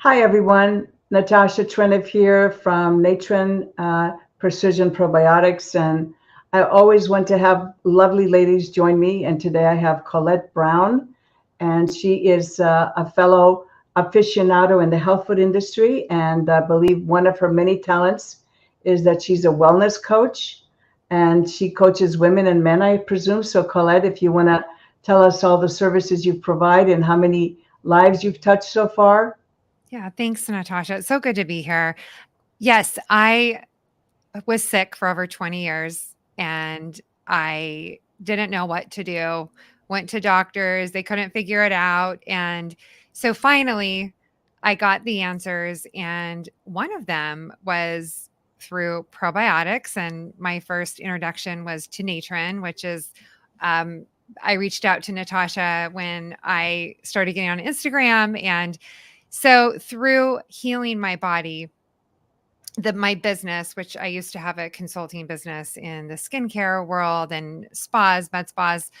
Hi, everyone. Natasha Trenev here from Natron Precision Probiotics. And I always want to have lovely ladies join me. And today I have Colette Brown, and she is a fellow aficionado in the health food industry. And I believe one of her many talents is that she's a wellness coach, and she coaches women and men, I presume. So, Colette, if you want to tell us all the services you provide and how many lives you've touched so far. Yeah, thanks, Natasha. It's so good to be here. Yes, I was sick for over 20 years and I didn't know what to do. Went to doctors, they couldn't figure it out. And so finally, I got the answers. And one of them was through probiotics. And my first introduction was to Natron, which is, I reached out to Natasha when I started getting on Instagram. And so through healing my body, my business, which I used to have a consulting business in the skincare world and med spas,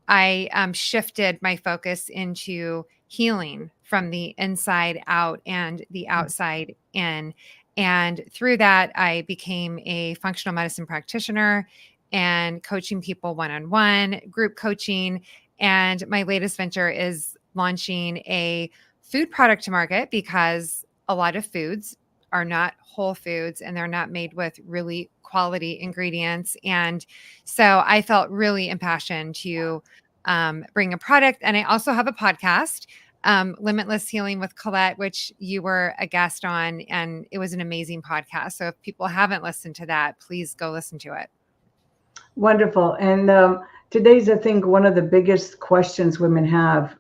I shifted my focus into healing from the inside out and the outside in. And through that, I became a functional medicine practitioner and coaching people one-on-one, group coaching. And my latest venture is launching a food product to market because a lot of foods are not whole foods and they're not made with really quality ingredients. And so I felt really impassioned to bring a product. And I also have a podcast, Limitless Healing with Colette, which you were a guest on. And it was an amazing podcast. So if people haven't listened to that, please go listen to it. Wonderful. And today's, I think, one of the biggest questions women have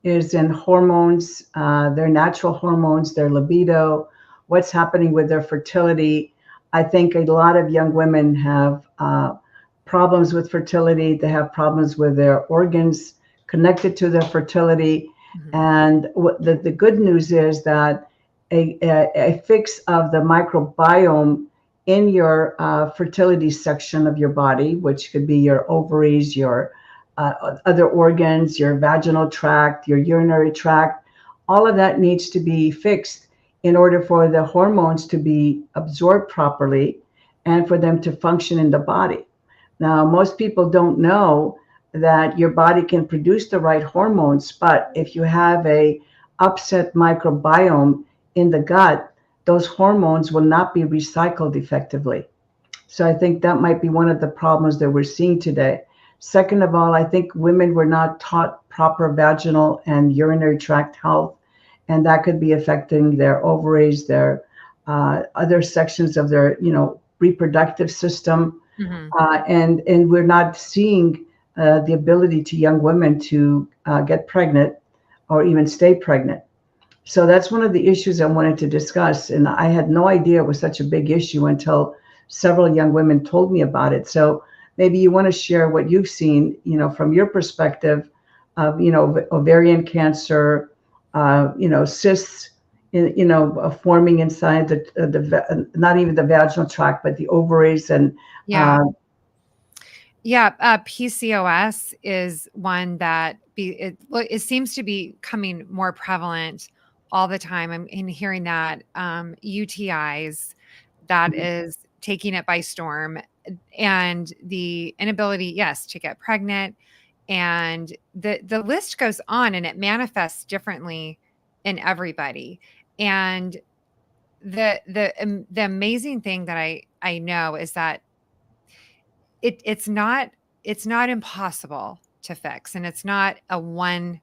is in hormones, their natural hormones, their libido, what's happening with their fertility. I think a lot of young women have problems with fertility. They have problems with their organs connected to their fertility. Mm-hmm. And the good news is that a fix of the microbiome in your fertility section of your body, which could be your ovaries, your other organs, your vaginal tract, your urinary tract, all of that needs to be fixed in order for the hormones to be absorbed properly and for them to function in the body. Now, most people don't know that your body can produce the right hormones, but if you have a upset microbiome in the gut, those hormones will not be recycled effectively. So I think that might be one of the problems that we're seeing today. Second of all, I think women were not taught proper vaginal and urinary tract health, and that could be affecting their ovaries, their other sections of their, reproductive system. Mm-hmm. And we're not seeing the ability to young women to get pregnant or even stay pregnant. So that's one of the issues I wanted to discuss. And I had no idea it was such a big issue until several young women told me about it. So maybe you want to share what you've seen, from your perspective of, ovarian cancer, cysts, forming inside the not even the vaginal tract, but the ovaries and PCOS is one that it seems to be becoming more prevalent all the time. I'm hearing that UTIs, that mm-hmm. is taking it by storm, and the inability, yes, to get pregnant, and the list goes on, and it manifests differently in everybody. And the amazing thing that I know is that it's not impossible to fix, and it's not a one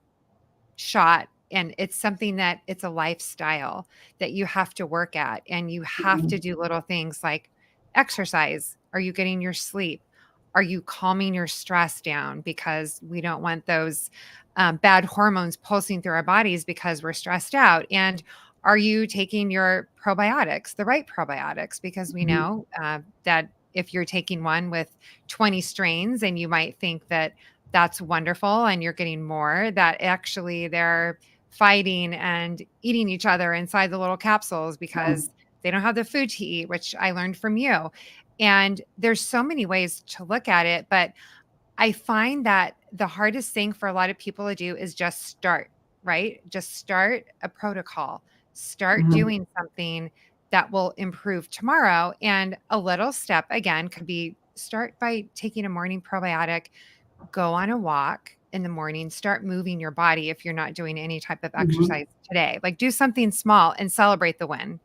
shot, and it's something that it's a lifestyle that you have to work at, and you have to do little things like exercise. Are you getting your sleep? Are you calming your stress down? Because we don't want those bad hormones pulsing through our bodies because we're stressed out. And are you taking your probiotics, the right probiotics? Because we know that if you're taking one with 20 strains, and you might think that that's wonderful and you're getting more, that actually they're fighting and eating each other inside the little capsules because they don't have the food to eat, which I learned from you. And there's so many ways to look at it, but I find that the hardest thing for a lot of people to do is just start. right? Just start a protocol, start Mhm. doing something that will improve tomorrow. And a little step, again, could be start by taking a morning probiotic, go on a walk in the morning, start moving your body if you're not doing any type of Mhm. exercise today. Like do something small and celebrate the win.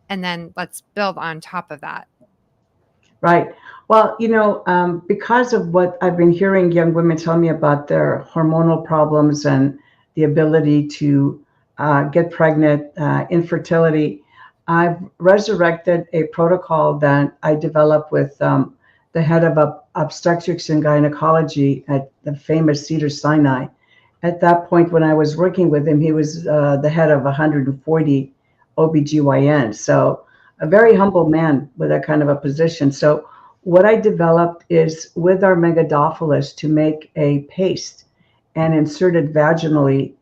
And then let's build on top of that. Right. Well, because of what I've been hearing young women tell me about their hormonal problems and the ability to get pregnant, infertility, I've resurrected a protocol that I developed with the head of obstetrics and gynecology at the famous Cedars-Sinai. At that point, when I was working with him, he was the head of 140 OBGYN. So a very humble man with that kind of a position. So what I developed is with our megadophilus to make a paste and insert it vaginally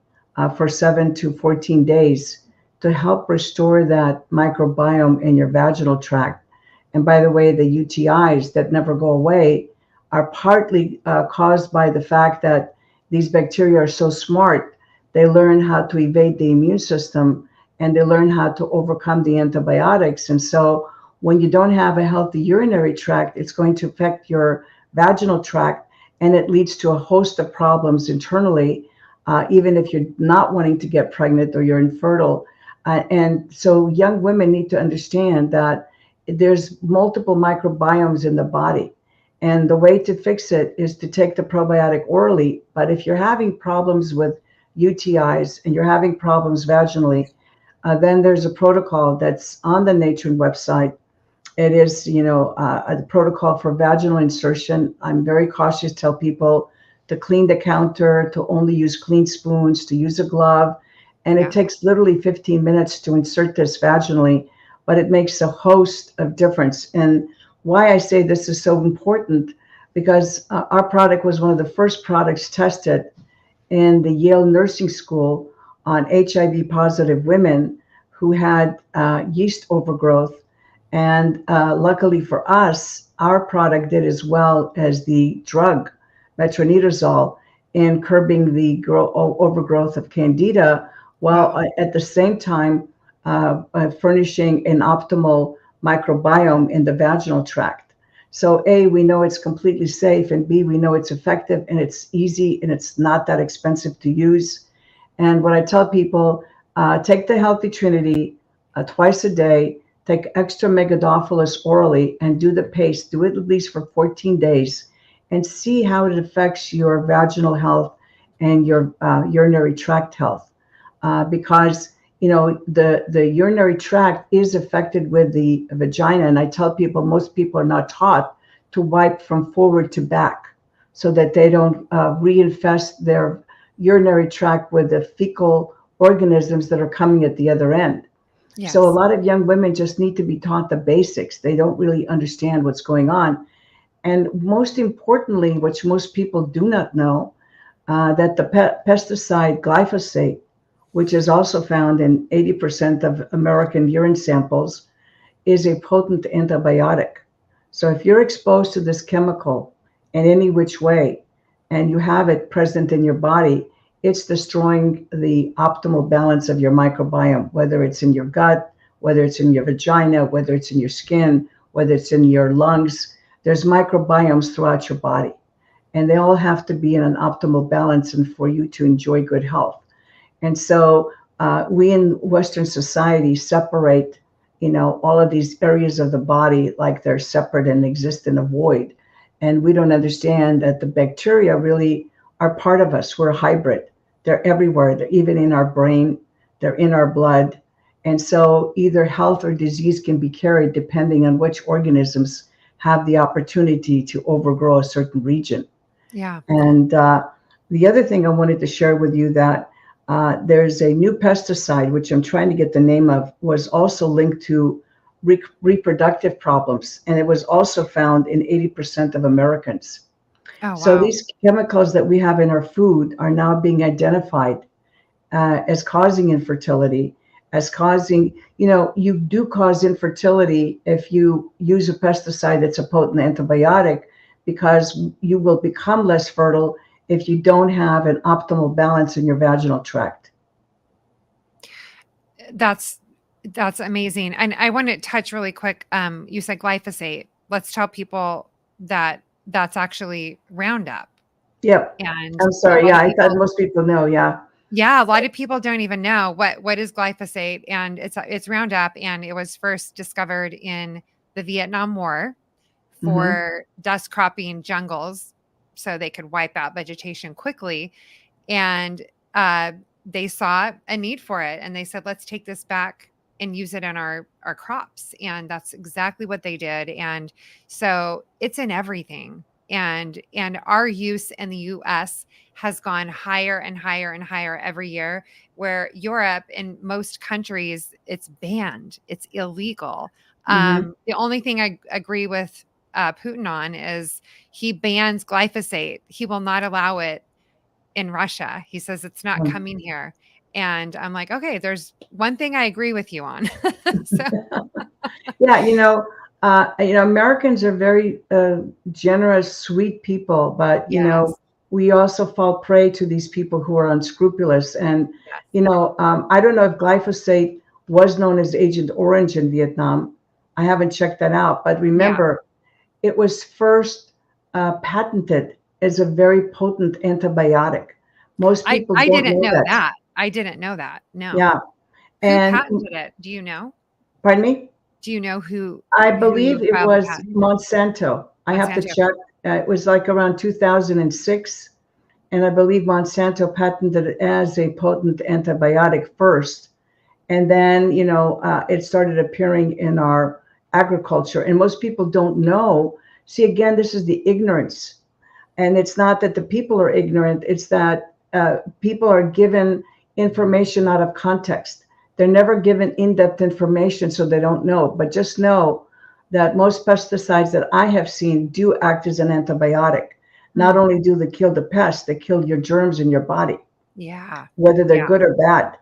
for 7 to 14 days to help restore that microbiome in your vaginal tract. And by the way, the UTIs that never go away are partly caused by the fact that these bacteria are so smart. They learn how to evade the immune system and they learn how to overcome the antibiotics. And so when you don't have a healthy urinary tract, it's going to affect your vaginal tract and it leads to a host of problems internally, even if you're not wanting to get pregnant or you're infertile. And so young women need to understand that there's multiple microbiomes in the body. And the way to fix it is to take the probiotic orally. But if you're having problems with UTIs and you're having problems vaginally, then there's a protocol that's on the Natron website. It is, a protocol for vaginal insertion. I'm very cautious, tell people to clean the counter, to only use clean spoons, to use a glove. And it Yeah. takes literally 15 minutes to insert this vaginally, but it makes a host of difference. And why I say this is so important, because our product was one of the first products tested in the Yale Nursing School on HIV positive women who had yeast overgrowth. And luckily for us, our product did as well as the drug metronidazole in curbing the overgrowth of Candida, while Wow. at the same time furnishing an optimal microbiome in the vaginal tract. So A, we know it's completely safe, and B, we know it's effective and it's easy and it's not that expensive to use. And what I tell people, take the Healthy Trinity twice a day, take extra megadophilus orally and do the paste, do it at least for 14 days and see how it affects your vaginal health and your urinary tract health. Because the urinary tract is affected with the vagina, and I tell people most people are not taught to wipe from forward to back so that they don't reinfest their urinary tract with the fecal organisms that are coming at the other end. So a Yes. lot of young women just need to be taught the basics. They don't really understand what's going on. And most importantly, which most people do not know, that the pesticide glyphosate, which is also found in 80% of American urine samples, is a potent antibiotic. So if you're exposed to this chemical in any which way, and you have it present in your body, it's destroying the optimal balance of your microbiome, whether it's in your gut, whether it's in your vagina, whether it's in your skin, whether it's in your lungs. There's microbiomes throughout your body, and they all have to be in an optimal balance and for you to enjoy good health. And so we in Western society separate, all of these areas of the body like they're separate and exist in a void. And we don't understand that the bacteria really are part of us. We're a hybrid. They're everywhere. They're even in our brain. They're in our blood. And so either health or disease can be carried depending on which organisms have the opportunity to overgrow a certain region. Yeah. And the other thing I wanted to share with you that there's a new pesticide, which I'm trying to get the name of, was also linked to reproductive problems. And it was also found in 80% of Americans. Oh, So wow. these chemicals that we have in our food are now being identified as causing infertility, as causing, you do cause infertility if you use a pesticide that's a potent antibiotic, because you will become less fertile if you don't have an optimal balance in your vaginal tract. That's amazing. And I want to touch really quick. You said glyphosate. Let's tell people that that's actually Roundup. Yep. And I'm a sorry. lot Yeah, of I thought people, most people know. Yeah. yeah, a lot of people don't even know what is glyphosate, and it's Roundup, and it was first discovered in the Vietnam War Mm-hmm. for dust cropping jungles so they could wipe out vegetation quickly. And uh, they saw a need for it, and they said, let's take this back and use it in our crops. And that's exactly what they did. And so it's in everything. And our use in the US has gone higher and higher and higher every year, where Europe and most countries, it's banned, it's illegal. Mm-hmm. The only thing I agree with Putin on is he bans glyphosate. He will not allow it in Russia. He says it's not coming here. And I'm like, okay, there's one thing I agree with you on. So Yeah, Americans are very generous, sweet people, but yes, we also fall prey to these people who are unscrupulous. And yes, I don't know if glyphosate was known as Agent Orange in Vietnam. I haven't checked that out, but yeah. remember, it was first patented as a very potent antibiotic. Most people I don't didn't know know that. that. I didn't know that. No. Yeah, Who and patented it? Do you know? pardon me. Do you know who I believe it filed the was patent? Monsanto. I have to Monsanto. check. It was like around 2006, and I believe Monsanto patented it as a potent antibiotic first, and then it started appearing in our agriculture, and most people don't know. See, again, this is the ignorance, and it's not that the people are ignorant; it's that people are given information out of context. They're never given in-depth information, so they don't know. But just know that most pesticides that I have seen do act as an antibiotic. Not Hmm. only do they kill the pest, they kill your germs in your body, Yeah. whether they're Yeah. good or bad.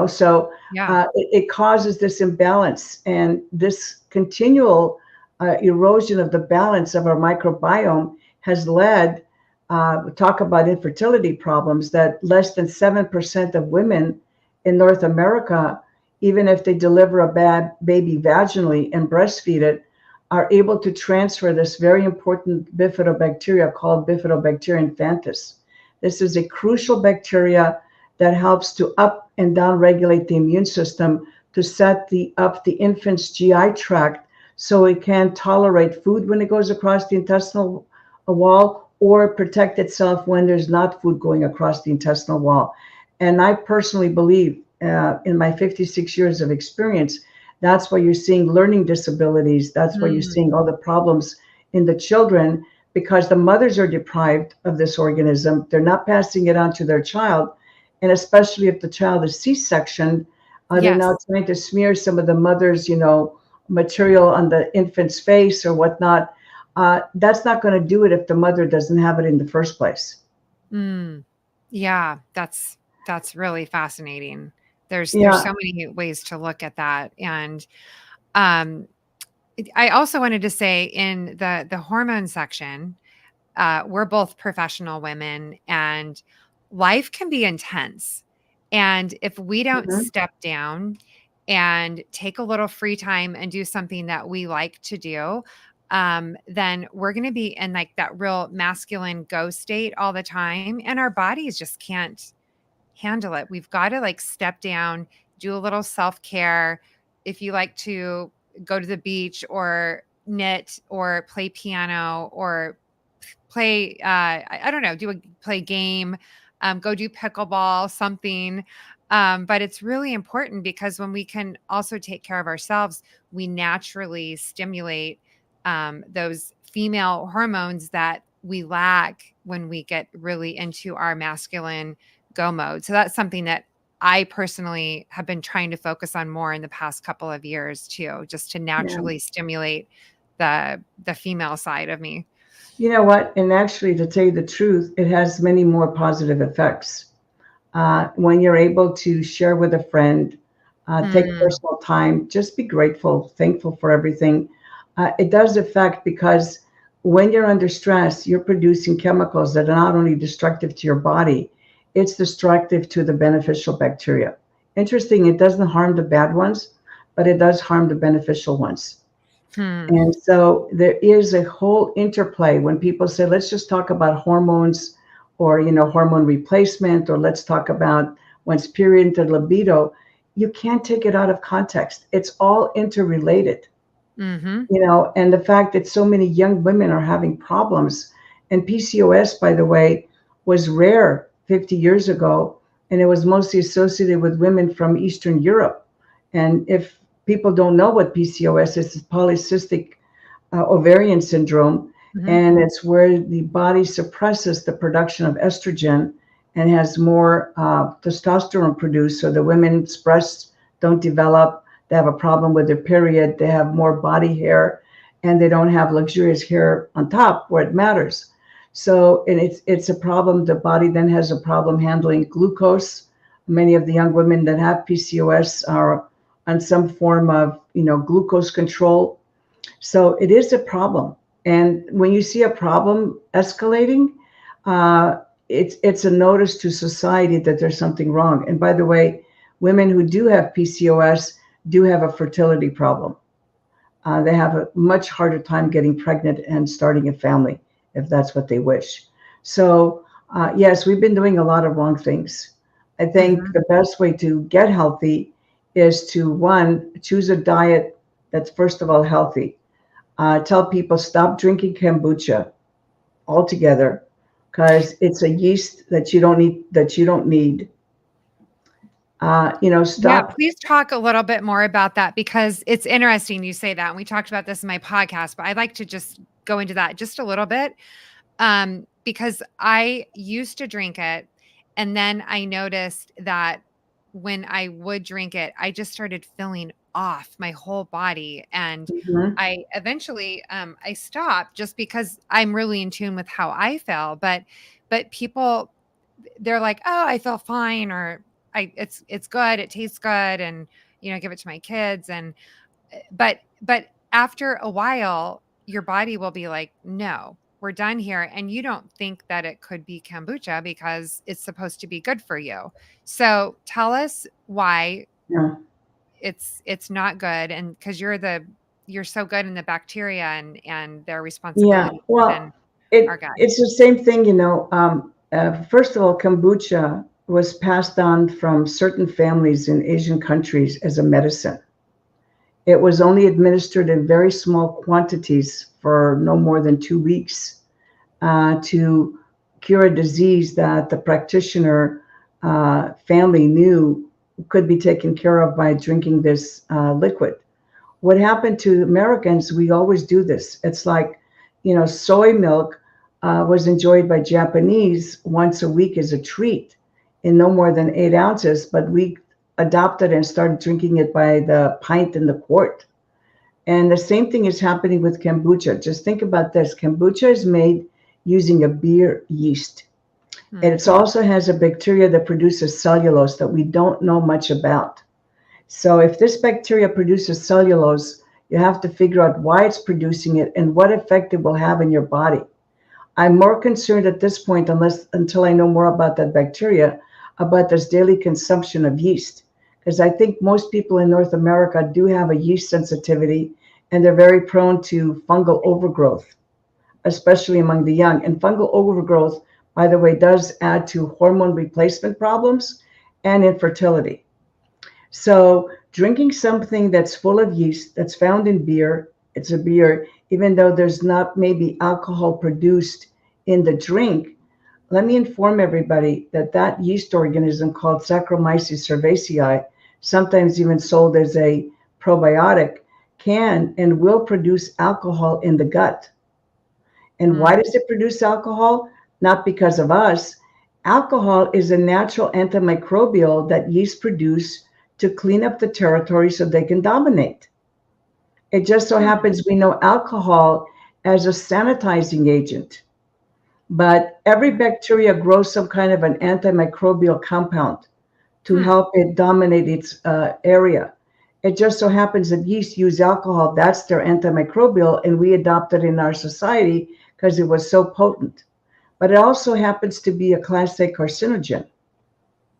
So Yeah. it causes this imbalance and this continual erosion of the balance of our microbiome has led. Talk about infertility problems, that less than 7% of women in North America, even if they deliver a bad baby vaginally and breastfeed it, are able to transfer this very important bifidobacteria called Bifidobacteria infantis. This is a crucial bacteria that helps to up and down regulate the immune system to set up the infant's GI tract so it can tolerate food when it goes across the intestinal wall, or protect itself when there's not food going across the intestinal wall. And I personally believe, in my 56 years of experience, that's why you're seeing learning disabilities. That's why you're Mm. seeing all the problems in the children, because the mothers are deprived of this organism. They're not passing it on to their child. And especially if the child is C-section, they're now Yes. trying to smear some of the mother's, material on the infant's face or whatnot. That's not going to do it if the mother doesn't have it in the first place. Mm. Yeah, that's really fascinating. There's Yeah. so many ways to look at that. And um I also wanted to say in the hormone section, we're both professional women, and life can be intense. And if we don't Mhm. step down and take a little free time and do something that we like to do, then we're going to be in like that real masculine go state all the time. And our bodies just can't handle it. We've got to like step down, do a little self care. If you like to go to the beach or knit or play piano or play, I don't know, play game, go do pickleball, something. But it's really important because when we can also take care of ourselves, we naturally stimulate those female hormones that we lack when we get really into our masculine go mode. So that's something that I personally have been trying to focus on more in the past couple of years too, just to Yeah. naturally stimulate the female side of me. You know what? And actually, to tell you the truth, it has many more positive effects. When you're able to share with a friend, take Mm, personal time, just be grateful, thankful for everything. It does affect, because when you're under stress, you're producing chemicals that are not only destructive to your body, it's destructive to the beneficial bacteria. Interesting, it doesn't harm the bad ones, but it does harm the beneficial ones. And so there is a whole interplay when people say, let's just talk about hormones or, hormone replacement, or let's talk about one's period and libido. You can't take it out of context. It's all interrelated, and the fact that so many young women are having problems. And PCOS, by the way, was rare 50 years ago, and it was mostly associated with women from Eastern Europe. And if people don't know what PCOS is, it's polycystic ovarian syndrome, and it's where the body suppresses the production of estrogen and has more testosterone produced, so the women's breasts don't develop. They have a problem with their period. They have more body hair, and they don't have luxurious hair on top where it matters. So, and it's a problem. The body then has a problem handling glucose. Many of the young women that have PCOS are on some form of, glucose control. So it is a problem. And when you see a problem escalating, it's a notice to society that there's something wrong. And by the way, women who do have PCOS do have a fertility problem. They have a much harder time getting pregnant and starting a family if that's what they wish. So yes, we've been doing a lot of wrong things. I think the best way to get healthy is to, one, choose a diet that's first of all healthy. Tell people stop drinking kombucha altogether, because it's a yeast that you don't need. Yeah, Stop. please talk a little bit more about that, because it's interesting you say that. And we talked about this in my podcast, but I'd like to just go into that just a little bit, because I used to drink it, and then I noticed that when I would drink it, I just started feeling off my whole body, and Mhm. I eventually I stopped just because I'm really in tune with how I feel. But people, they're like, oh, I feel fine, or it's good, it tastes good, and give it to my kids. And but after a while, your body will be like, no, we're done here. And you don't think that it could be kombucha because it's supposed to be good for you. So tell us why Yeah. it's not good. And because you're so good in the bacteria and their Yeah. responsibility Well, within our gut. it's the same thing, first of all, kombucha was passed on from certain families in Asian countries as a medicine. It was only administered in very small quantities for no more than 2 weeks to cure a disease that the practitioner family knew could be taken care of by drinking this liquid. What happened to Americans, we always do this. It's like, soy milk was enjoyed by Japanese once a week as a treat in no more than 8 ounces, but we adopted and started drinking it by the pint and the quart. And the same thing is happening with kombucha. Just think about this. Kombucha is made using a beer yeast. And it also has a bacteria that produces cellulose that we don't know much about. So if this bacteria produces cellulose, you have to figure out why it's producing it and what effect it will have in your body. I'm more concerned at this point, until I know more about that bacteria, about this daily consumption of yeast. Because I think most people in North America do have a yeast sensitivity, and they're very prone to fungal overgrowth, especially among the young. And fungal overgrowth, by the way, does add to hormone replacement problems and infertility. So drinking something that's full of yeast, that's found in beer, it's a beer, even though there's not maybe alcohol produced in the drink. Let me inform everybody that that yeast organism called Saccharomyces cerevisiae, sometimes even sold as a probiotic, can and will produce alcohol in the gut. And why does it produce alcohol? Not because of us. Alcohol is a natural antimicrobial that yeast produce to clean up the territory so they can dominate. It just so happens we know alcohol as a sanitizing agent, but every bacteria grows some kind of an antimicrobial compound to help it dominate its area. It just so happens that yeast use alcohol. That's their antimicrobial, and we adopt it in our society because it was so potent. But it also happens to be a class A carcinogen,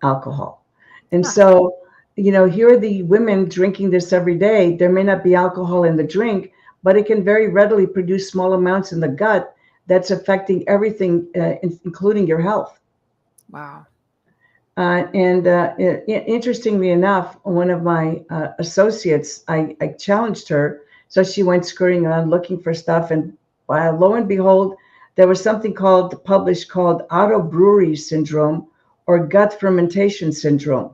alcohol. And so here are the women drinking this every day. There may not be alcohol in the drink, but it can very readily produce small amounts in the gut that's affecting everything, including your health. Wow. Interestingly enough, one of my associates, I challenged her. So she went scurrying around looking for stuff. And lo and behold, there was something published called autobrewery syndrome or gut fermentation syndrome.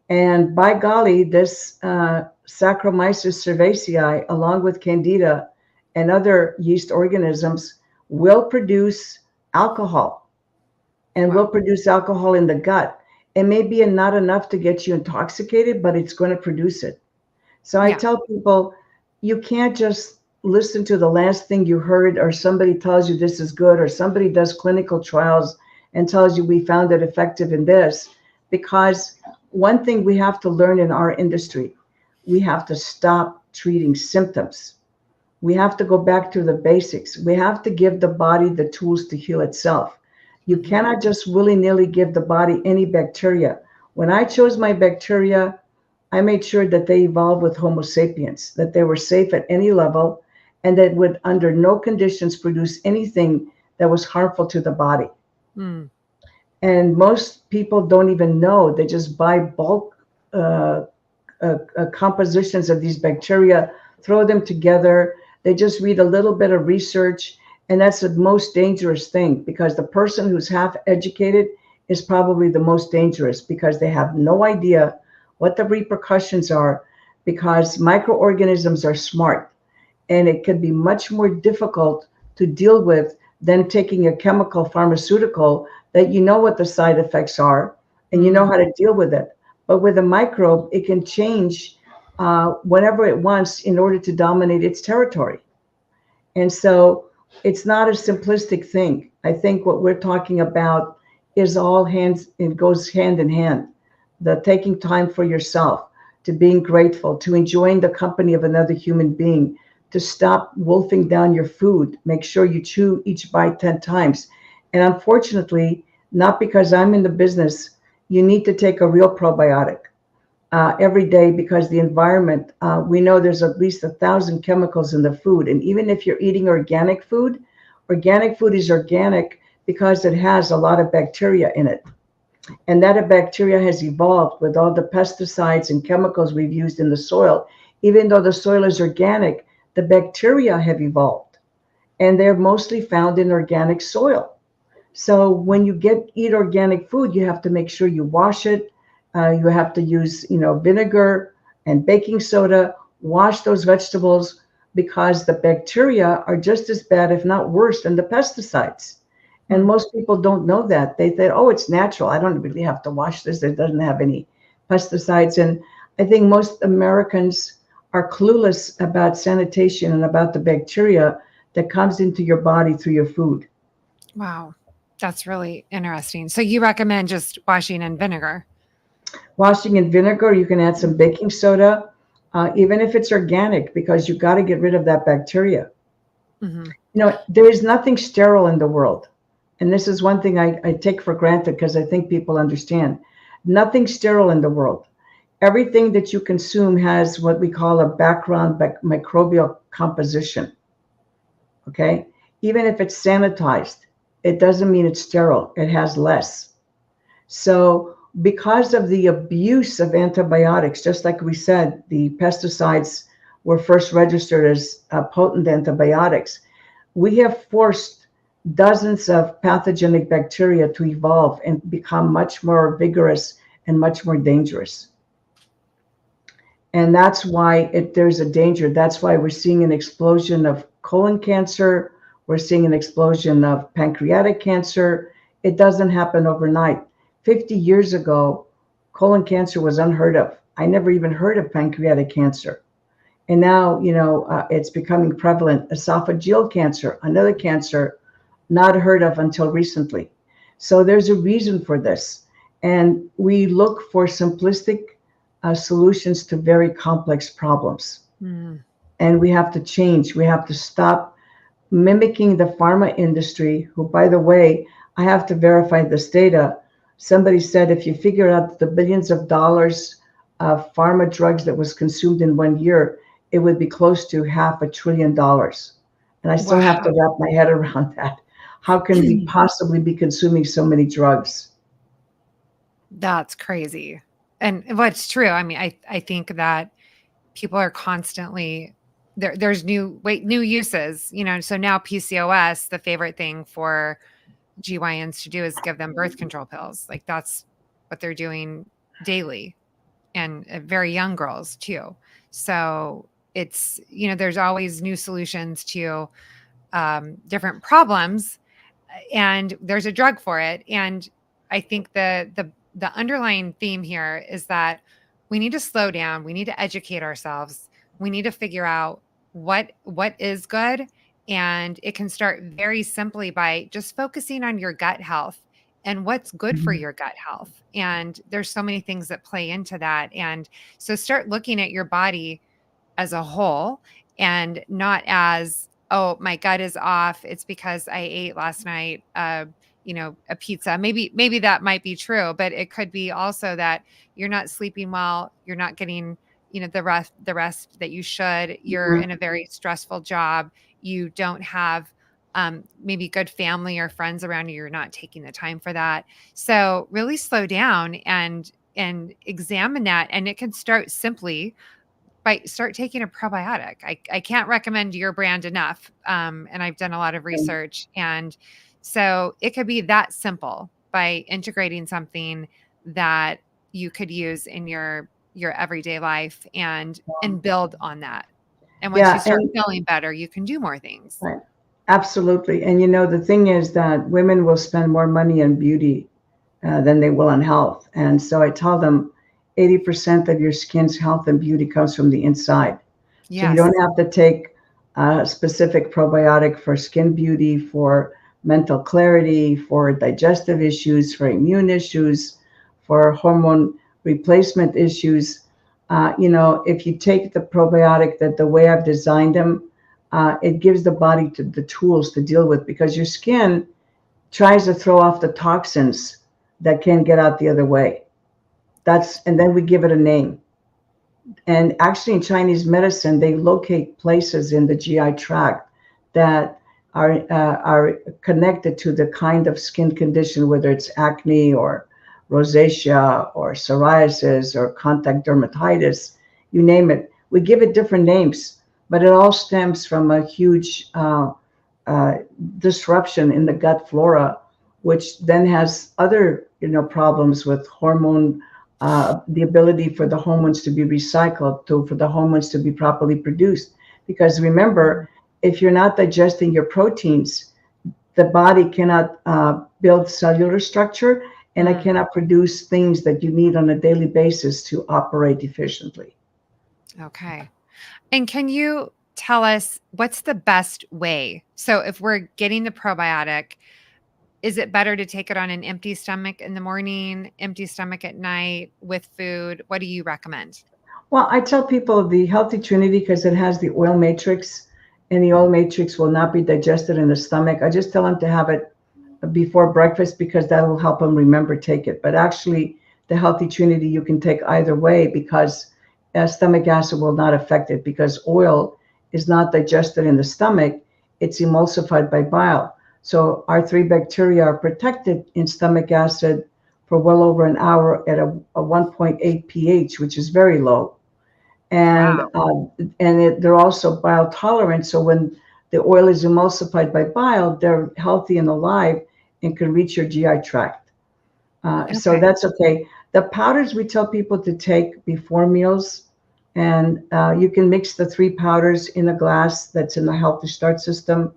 And by golly, this Saccharomyces cerevisiae, along with Candida and other yeast organisms, will produce alcohol and will produce alcohol in the gut. It may be not enough to get you intoxicated, but it's going to produce it. So I tell people, you can't just listen to the last thing you heard, or somebody tells you this is good, or somebody does clinical trials and tells you we found it effective in this, because one thing we have to learn in our industry, we have to stop treating symptoms. We have to go back to the basics. We have to give the body the tools to heal itself. You cannot just willy-nilly give the body any bacteria. When I chose my bacteria, I made sure that they evolved with Homo sapiens, that they were safe at any level, and that would under no conditions produce anything that was harmful to the body. Mm. And most people don't even know. They just buy bulk compositions of these bacteria, throw them together. They just read a little bit of research. And that's the most dangerous thing, because the person who's half educated is probably the most dangerous, because they have no idea what the repercussions are, because microorganisms are smart, and it can be much more difficult to deal with than taking a chemical pharmaceutical that you know what the side effects are and you know how to deal with it. But with a microbe, it can change whenever it wants in order to dominate its territory. And so it's not a simplistic thing. I think what we're talking about is it goes hand in hand. The taking time for yourself, to being grateful, to enjoying the company of another human being, to stop wolfing down your food. Make sure you chew each bite 10 times. And unfortunately, not because I'm in the business, you need to take a real probiotic every day, because the environment, we know there's at least 1,000 chemicals in the food. And even if you're eating organic food is organic because it has a lot of bacteria in it. And that bacteria has evolved with all the pesticides and chemicals we've used in the soil. Even though the soil is organic, the bacteria have evolved, and they're mostly found in organic soil. So when you eat organic food, you have to make sure you wash it. You have to use, vinegar and baking soda, wash those vegetables, because the bacteria are just as bad, if not worse, than the pesticides. And most people don't know that. They think, oh, it's natural. I don't really have to wash this. It doesn't have any pesticides. And I think most Americans are clueless about sanitation and about the bacteria that comes into your body through your food. Wow. That's really interesting. So you recommend just washing in vinegar? Washing in vinegar, you can add some baking soda, even if it's organic, because you've got to get rid of that bacteria. Mm-hmm. There is nothing sterile in the world. And this is one thing I take for granted, because I think people understand. Nothing sterile in the world. Everything that you consume has what we call a background microbial composition. Okay? Even if it's sanitized, it doesn't mean it's sterile. It has less. So because of the abuse of antibiotics, just like we said, the pesticides were first registered as potent antibiotics, we have forced dozens of pathogenic bacteria to evolve and become much more vigorous and much more dangerous. And that's why there's a danger. That's why we're seeing an explosion of colon cancer. We're seeing an explosion of pancreatic cancer. It doesn't happen overnight. 50 years ago, colon cancer was unheard of. I never even heard of pancreatic cancer. And now, it's becoming prevalent. Esophageal cancer, another cancer not heard of until recently. So there's a reason for this. And we look for simplistic solutions to very complex problems. And we have to change. We have to stop mimicking the pharma industry, who, by the way, I have to verify this data. Somebody said if you figure out the billions of dollars of pharma drugs that was consumed in 1 year, it would be close to $500 billion. And I still have to Wow. wrap my head around that. How can we possibly be consuming so many drugs? That's crazy. And what's true, I mean, I think that people are constantly there's new uses, so now PCOS, the favorite thing for GYNs to do is give them birth control pills. Like that's what they're doing daily, and very young girls too. So it's, there's always new solutions to different problems, and there's a drug for it. And I think the underlying theme here is that we need to slow down. We need to educate ourselves. We need to figure out what is good. And it can start very simply by just focusing on your gut health and what's good for Mhm. your gut health. And there's so many things that play into that. And so start looking at your body as a whole, and not as, oh, my gut is off, it's because I ate last night a pizza. Maybe that might be true, but it could be also that you're not sleeping well, you're not getting the rest that you should, you're Mhm. in a very stressful job, you don't have maybe good family or friends around you, you're not taking the time for that. So really slow down and examine that. And it can start simply start taking a probiotic. I can't recommend your brand enough. And I've done a lot of research. And so it could be that simple by integrating something that you could use in your everyday life and build on that. And once you Yeah, start and feeling better, you can do more things. right. Absolutely. And the thing is that women will spend more money on beauty than they will on health. And so I tell them 80% of your skin's health and beauty comes from the inside. So you Yes. don't have to take a specific probiotic for skin beauty, for mental clarity, for digestive issues, for immune issues, for hormone replacement issues. If you take the probiotic that the way I've designed them, it gives the body the tools to deal with, because your skin tries to throw off the toxins that can't get out the other way. And then we give it a name. And actually, in Chinese medicine, they locate places in the GI tract that are connected to the kind of skin condition, whether it's acne or rosacea or psoriasis or contact dermatitis, you name it. We give it different names, but it all stems from a huge uh, disruption in the gut flora, which then has other problems with hormone, the ability for the hormones to be recycled, for the hormones to be properly produced. Because remember, if you're not digesting your proteins, the body cannot build cellular structure, and it Mm, cannot produce things that you need on a daily basis to operate efficiently. okay. And can you tell us what's the best way? So if we're getting the probiotic, is it better to take it on an empty stomach in the morning, empty stomach at night with food? What do you recommend? Well, I tell people the healthy trinity because it has the oil matrix, and the oil matrix will not be digested in the stomach. I just tell them to have it before breakfast because that will help them remember take it. But actually, the healthy trinity you can take either way, because stomach acid will not affect it, because oil is not digested in the stomach. It's emulsified by bile. So our three bacteria are protected in stomach acid for well over an hour at a 1.8 pH, which is very low. And Wow. they're also bile tolerant. So when the oil is emulsified by bile, they're healthy and alive and can reach your GI tract. So Okay. that's okay. The powders we tell people to take before meals, and you can mix the three powders in a glass that's in the Healthy Start system,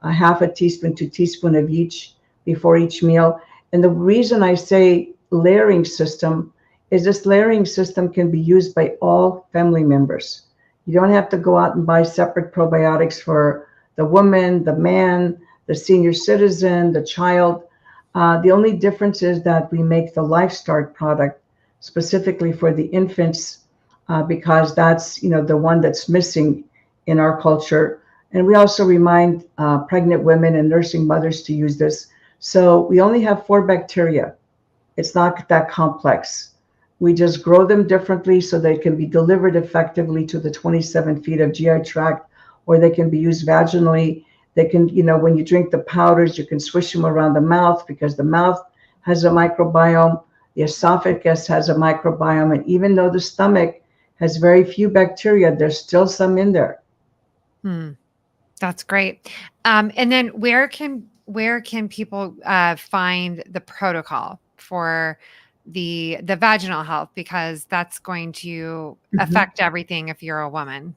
a half a teaspoon to teaspoon of each before each meal. And the reason I say layering system is this layering system can be used by all family members. You don't have to go out and buy separate probiotics for the woman, the man, the senior citizen, the child. The only difference is that we make the Life Start product specifically for the infants, because that's the one that's missing in our culture. And we also remind pregnant women and nursing mothers to use this. So we only have 4 bacteria. It's not that complex. We just grow them differently so they can be delivered effectively to the 27 feet of GI tract, or they can be used vaginally. They can, when you drink the powders, you can swish them around the mouth because the mouth has a microbiome. The esophagus has a microbiome. And even though the stomach has very few bacteria, there's still some in there. That's great. And then where can people find the protocol for the vaginal health, because that's going to affect everything if you're a woman?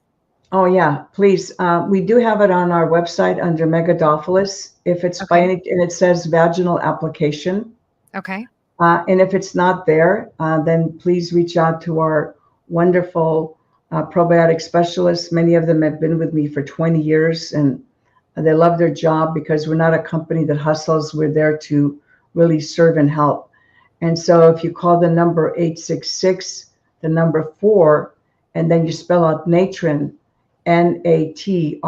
Oh yeah, please. We do have it on our website under Megadophilus. If it's by any, and it says vaginal application. Okay. And if it's not there, then please reach out to our wonderful probiotic specialists. Many of them have been with me for 20 years, and they love their job because we're not a company that hustles. We're there to really serve and help. And so if you call the number 866, the number 4, and then you spell out Natren, Natren,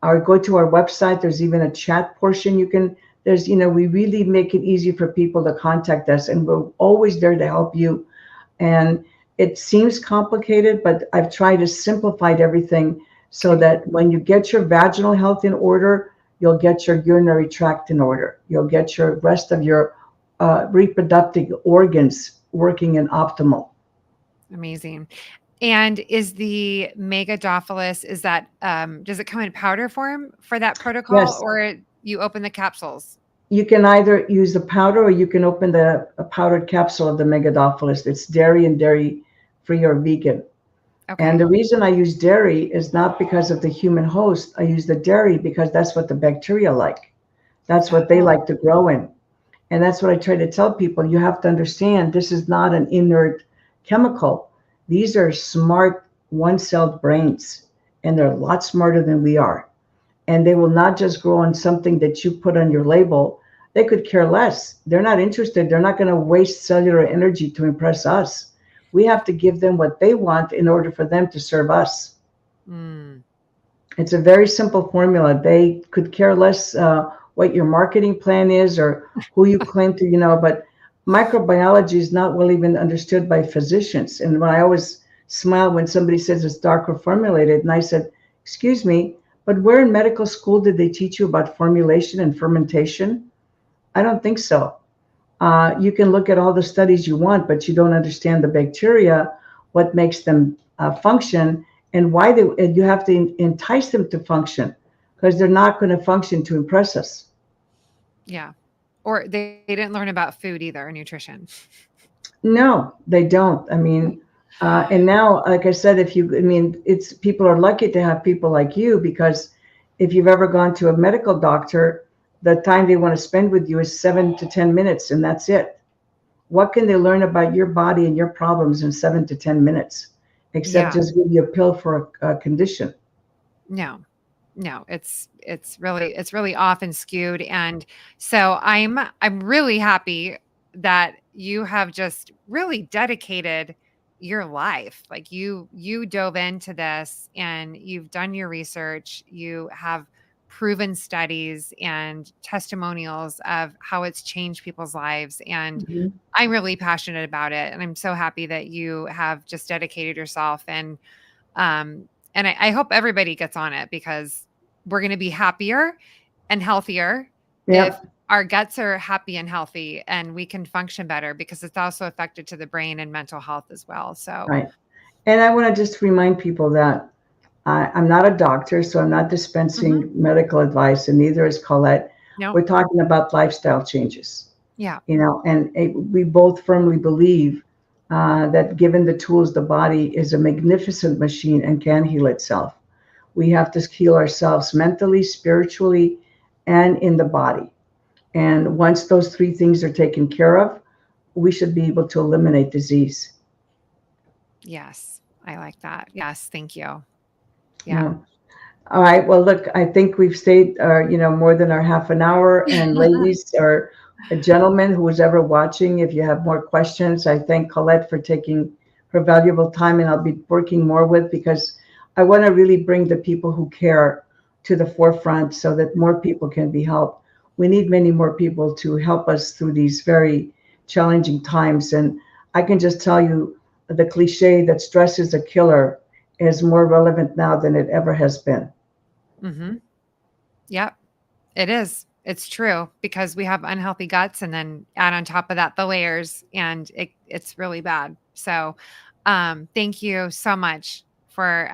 or go to our website. There's even a chat portion we really make it easy for people to contact us, and we're always there to help you. And it seems complicated, but I've tried to simplify everything so that when you get your vaginal health in order, you'll get your urinary tract in order. You'll get your rest of your reproductive organs working in optimal. Amazing. And is the Megadophilus, is that, does it come in powder form for that protocol? Yes. Or you open the capsules? You can either use the powder or you can open a powdered capsule of the Megadophilus. It's dairy and dairy-free or vegan. Okay. And the reason I use dairy is not because of the human host. I use the dairy because that's what the bacteria like. That's what they like to grow in. And that's what I try to tell people. You have to understand this is not an inert chemical. These are smart one-celled brains, and they're a lot smarter than we are. And they will not just grow on something that you put on your label. They could care less. They're not interested. They're not going to waste cellular energy to impress us. We have to give them what they want in order for them to serve us. It's a very simple formula. They could care less what your marketing plan is or who you claim to, but microbiology is not well even understood by physicians. And I always smile when somebody says it's darker formulated. And I said, excuse me, but where in medical school did they teach you about formulation and fermentation? I don't think so. You can look at all the studies you want, but you don't understand the bacteria, what makes them function, and why and you have to entice them to function, because they're not going to function to impress us. Yeah. Or they didn't learn about food either, nutrition. No, they don't. I mean, and now, like I said, people are lucky to have people like you, because if you've ever gone to a medical doctor, the time they want to spend with you is 7 to 10 minutes, and that's it. What can they learn about your body and your problems in 7 to 10 minutes, except just give you a pill for a condition? No, it's really often skewed. And so I'm really happy that you have just really dedicated your life. Like you dove into this and you've done your research. You have proven studies and testimonials of how it's changed people's lives. And I'm really passionate about it. And I'm so happy that you have just dedicated yourself. And I hope everybody gets on it, because we're going to be happier and healthier if our guts are happy and healthy, and we can function better, because it's also affected to the brain and mental health as well. So, right. And I want to just remind people that I'm not a doctor, so I'm not dispensing medical advice, and neither is Colette. Nope. We're talking about lifestyle changes. Yeah. And we both firmly believe that given the tools, the body is a magnificent machine and can heal itself. We have to heal ourselves mentally, spiritually, and in the body. And once those three things are taken care of, we should be able to eliminate disease. Yes, I like that. Yes, thank you. Yeah. All right. Well, look, I think we've stayed, more than our half an hour. And ladies or gentlemen, who is ever watching, if you have more questions, I thank Colette for taking her valuable time, and I'll be working more with, because I want to really bring the people who care to the forefront so that more people can be helped. We need many more people to help us through these very challenging times. And I can just tell you the cliche that stress is a killer is more relevant now than it ever has been. Mm-hmm. Yep, it is. It's true, because we have unhealthy guts, and then add on top of that the layers, and it's really bad. So thank you so much for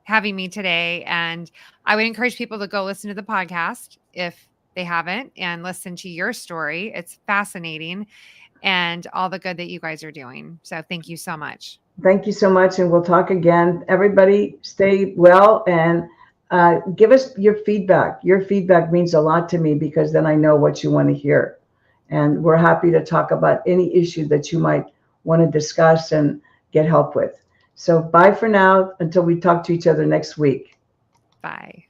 having me today. And I would encourage people to go listen to the podcast if they haven't, and listen to your story. It's fascinating, and all the good that you guys are doing. So thank you so much. Thank you so much, and we'll talk again. Everybody, stay well, and give us your feedback. Your feedback means a lot to me, because then I know what you want to hear. And we're happy to talk about any issue that you might want to discuss and get help with. So bye for now until we talk to each other next week. Bye.